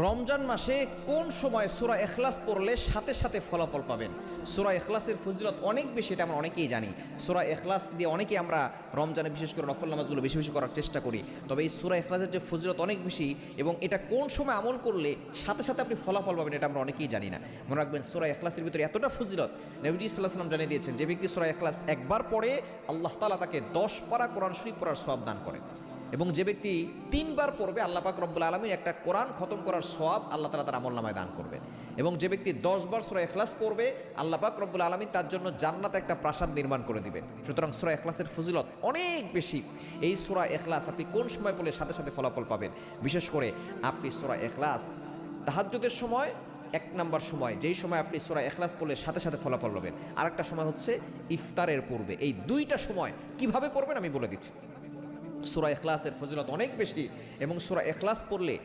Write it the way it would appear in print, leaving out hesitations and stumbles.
রমজান মাসে কোন সময় সূরা ইখলাস পড়লে সাথে সাথে ফলাফল পাবেন? সূরা ইখলাসের ফজিলত অনেক বেশি, এটা আমরা অনেকেই জানি। সূরা ইখলাস দিয়ে অনেকেই আমরা রমজানে বিশেষ করে নফল নামাজগুলো বেশি বেশি করার চেষ্টা করি। তবে এই সূরা ইখলাসের যে ফজিলত অনেক বেশি এবং এটা কোন সময় আমল করলে সাথে সাথে আপনি ফলাফল পাবেন, এটা আমরা অনেকেই জানি না। মনে রাখবেন, সূরা ইখলাসের ভিতরে এতটা ফজিলত নবীজি সাল্লাল্লাহু আলাইহি ওয়াসাল্লাম জানিয়ে দিয়েছেন, যে ব্যক্তি সূরা ইখলাস একবার পড়ে আল্লাহ তাআলা তাকে 10 পারা কোরআন শরীফ পড়ার সওয়াব দান করেন, এবং যে ব্যক্তি 3 বার পড়বে আল্লাহ পাক রব্বুল আলামিন একটা কোরআন খতম করার সওয়াব আল্লাহ তাআলা তার আমলনামায় দান করবেন, এবং যে ব্যক্তি 10 বার সূরা ইখলাস পড়বে আল্লাহ পাক রব্বুল আলামিন তার জন্য জান্নাতে একটা প্রাসাদ নির্মাণ করে দিবেন। সুতরাং সূরা ইখলাসের ফজিলত অনেক বেশি। এই সূরা ইখলাস আপনি কোন সময় পড়লে সাথে সাথে ফলাফল পাবেন? বিশেষ করে আপনি সূরা ইখলাস তাহাজ্জুদের সময়, 1 নাম্বার সময়, যেই সময় আপনি সূরা ইখলাস পড়লে সাথে সাথে ফলাফল পাবেন। আরেকটা সময় হচ্ছে ইফতারের পূর্বে। এই দুইটা সময় কিভাবে পড়বেন আমি বলে দিচ্ছি। সূরা ইখলাসের ফজিলত অনেক বেশি, এবং সূরা ইখলাস পড়লে